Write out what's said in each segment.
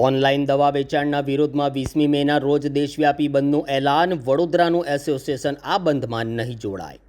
Online દવા વેચાણના વિરોધમાં 20મી મેના રોજ દેશવ્યાપી બંધનું એલાન. વડોદરાનું એસોસિએશન આ બંધમાં નહીં જોડાય.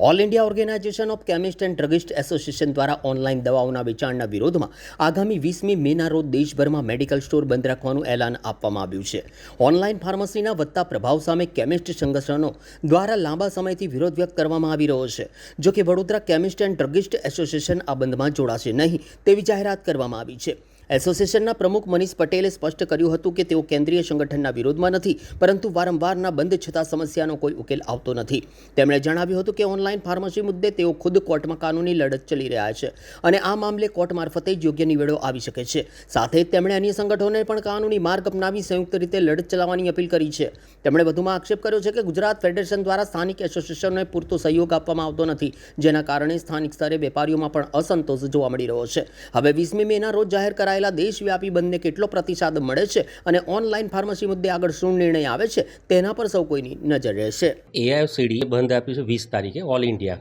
All India organisation of chemist and druggist association દ્વારા ઓનલાઈન દવાઓના વેચાણના વિરોધમાં આગામી 20મી મેના રોજ દેશભરમાં મેડિકલ સ્ટોર બંધ રાખવાનું એલાન આપવામાં આવ્યું છે. ઓનલાઈન ફાર્મસીના વધતા પ્રભાવ સામે કેમિસ્ટ સંગઠનો દ્વારા લાંબા સમયથી વિરોધ વ્યક્ત કરવામાં આવી રહ્યો છે. જો કે Vadodara chemist and druggist association આ બંધમાં જોડાશે નહીં તેવી જાહેરાત કરવામાં આવી છે. એસોસિએશનના પ્રમુખ મનીષ પટેલે સ્પષ્ટ કર્યું હતું કે તેઓ કેન્દ્રીય સંગઠનના વિરોધમાં નથી, પરંતુ વારંવારના બંધ છતાં સમસ્યાનો કોઈ ઉકેલ આવતો નથી. તેમણે જણાવ્યું હતું કે ઓનલાઈન ફાર્મસી મુદ્દે તેઓ ખુદ કોર્ટમાં કાનૂની લડત ચલી રહ્યા છે અને આ મામલે કોર્ટ મારફતે જ યોગ્ય નિવેડો આવી શકે છે. સાથે જ તેમણે અન્ય સંગઠનોને પણ કાનૂની માર્ગ અપનાવી સંયુક્ત રીતે લડત ચલાવવાની અપીલ કરી છે. તેમણે વધુમાં આક્ષેપ કર્યો છે કે ગુજરાત ફેડરેશન દ્વારા સ્થાનિક એસોસિએશનોને પૂરતો સહયોગ આપવામાં આવતો નથી, જેના કારણે સ્થાનિક સ્તરે વેપારીઓમાં પણ અસંતોષ જોવા મળી રહ્યો છે. હવે 20મી મેના રોજ જાહેર કરાયેલા દેશવ્યાપી બંધને કેટલો પ્રતિસાદ મળે છે અને ઓનલાઈન ફાર્મસી મુદ્દે આગળ શું નિર્ણય આવે છે તેના પર સૌ કોઈની નજર રહેશે. એઆઈએફસીડી બંધ આપ્યું છે 20 તારીખે ઓલ ઇન્ડિયા.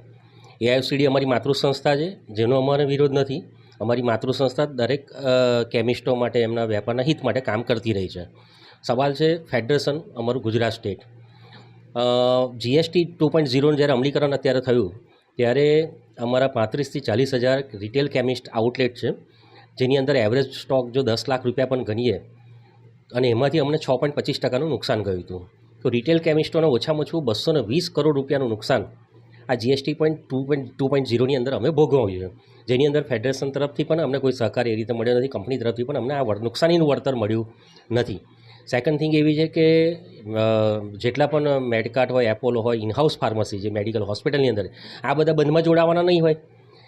એઆઈએફસીડી અમારી માતૃ સંસ્થા છે, જેનો અમારે વિરોધ નથી. અમારી માતૃ સંસ્થા દરેક કેમિસ્ટો માટે એમના વેપારના હિત માટે કામ કરતી રહી છે. સવાલ છે ફેડરેશન, અમારું ગુજરાત સ્ટેટ. જીએસટી 2.0 જ્યારે અમલીકરણ અત્યારે થયું ત્યારે અમારા 35,000 થી 40,000 રિટેલ કેમિસ્ટ આઉટલેટ છે, જેની અંદર એવરેજ સ્ટોક જો 10 લાખ રૂપિયા પણ ગણીએ અને એમાંથી અમને 6.25% નુકસાન ગયું હતું. તો રિટેલ કેમિસ્ટોને ઓછામાં ઓછું 220 કરોડ રૂપિયાનું નુકસાન આ જીએસટી 2.0ની અંદર અમે ભોગવ્યું છે, જેની અંદર ફેડરેશન તરફથી પણ અમને કોઈ સહકાર એ રીતે મળ્યો નથી, કંપની તરફથી પણ અમને આ નુકસાનીનું વળતર મળ્યું નથી. સેકન્ડ થિંગ એવી છે કે જેટલા પણ મેડકાર્ટ હોય, એપોલો હોય, ઇનહાઉસ ફાર્મસી જે મેડિકલ હોસ્પિટલની અંદર, આ બધા બંધમાં જોડાવાના નહીં હોય.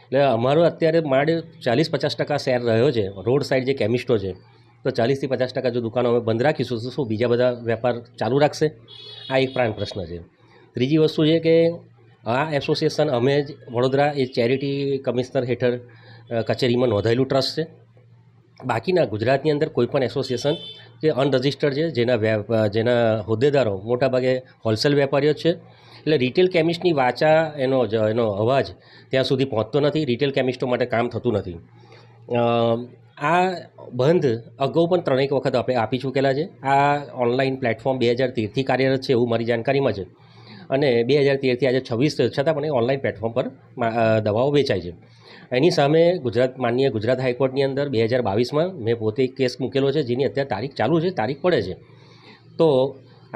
એટલે અમારો અત્યારે માંડ 40-50% શેર રહ્યો છે રોડ સાઈડ જે કેમિસ્ટો છે. તો 40 થી 50% જો દુકાનો અમે બંધ રાખીશું તો શું બીજા બધા વેપાર ચાલુ રાખશે? આ એક પ્રાણ પ્રશ્ન છે. ત્રીજી વસ્તુ છે કે આ એસોસિએશન અમે જ વડોદરા એ ચેરિટી કમિશનર હેઠળ કચેરીમાં નોંધાયેલું ટ્રસ્ટ છે. બાકીના ગુજરાતની અંદર કોઈપણ એસોસિએશન જે અનરજિસ્ટર્ડ છે, જેના હોદ્દેદારો મોટાભાગે હોલસેલ વેપારીઓ છે. એટલે રિટેલ કેમિસ્ટની વાચા એનો અવાજ ત્યાં સુધી પહોંચતો નથી. રિટેલ કેમિસ્ટો માટે કામ થતું નથી. આ બંધ અગાઉ પણ 3 વખત આપી ચૂકેલા છે. આ ઓનલાઈન પ્લેટફોર્મ 2013થી કાર્યરત છે એવું મારી જાણકારીમાં છે, અને 2013થી આજે 26 છતાં પણ એ ઓનલાઈન પ્લેટફોર્મ પર દવાઓ વેચાય છે. એની સામે માનનીય ગુજરાત હાઈકોર્ટની અંદર 2022માં મેં પોતે એક કેસ મૂકેલો છે, જેની અત્યારે તારીખ ચાલુ છે, તારીખ પડે છે. તો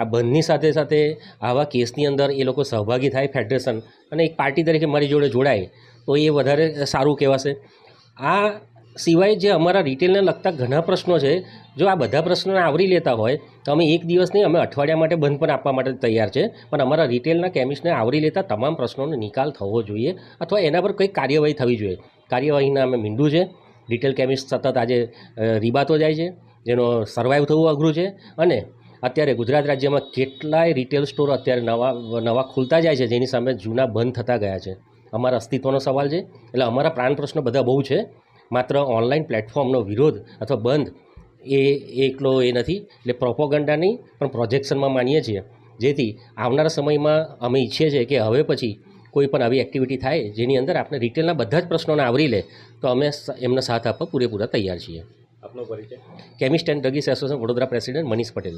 આ બંધની સાથે સાથે આવા કેસની અંદર એ લોકો સહભાગી થાય ફેડરેશન અને એક પાર્ટી તરીકે મારી જોડે જોડાય તો એ વધારે સારું કહેવાશે. આ સિવાય જે અમારા રિટેલને લગતા ઘણા પ્રશ્નો છે, જો આ બધા પ્રશ્નોને આવરી લેતા હોય તો અમે એક દિવસ નહીં, અમે અઠવાડિયા માટે બંધ પણ આપવા માટે તૈયાર છે. પણ અમારા રિટેલના કેમિસ્ટને આવરી લેતા તમામ પ્રશ્નોનો નિકાલ થવો જોઈએ, અથવા એના પર કંઈક કાર્યવાહી થવી જોઈએ. કાર્યવાહીના અમે મીંડું છે. રિટેલ કેમિસ્ટ સતત આજે રીબાતો જાય છે, જેનો સર્વાઈવ થવું અઘરું છે. અને અત્યારે ગુજરાત રાજ્યમાં કેટલાય રિટેલ સ્ટોર અત્યારે નવા ખુલતા જાય છે, જેની સામે જૂના બંધ થતા ગયા છે. અમારા અસ્તિત્વનો સવાલ છે. એટલે અમારા પ્રાણ પ્રશ્ન બધા બહુ છે. માત્ર ઓનલાઈન પ્લેટફોર્મનો વિરોધ અથવા બંધ એ એકલો એ નથી. એટલે પ્રોપોગન્ડા નહીં પણ પ્રોજેક્શનમાં માનીએ છીએ, જેથી આવનારા સમયમાં અમે ઈચ્છીએ છીએ કે હવે પછી કોઈ પણ આવી એક્ટિવિટી થાય જેની અંદર આપણે રિટેલના બધા જ પ્રશ્નોને આવરી લે તો અમે એમને સાથ આપવા પૂરેપૂરા તૈયાર છીએ. આપનો પરિચય? Chemist and druggist association Vadodara president Manish Patel.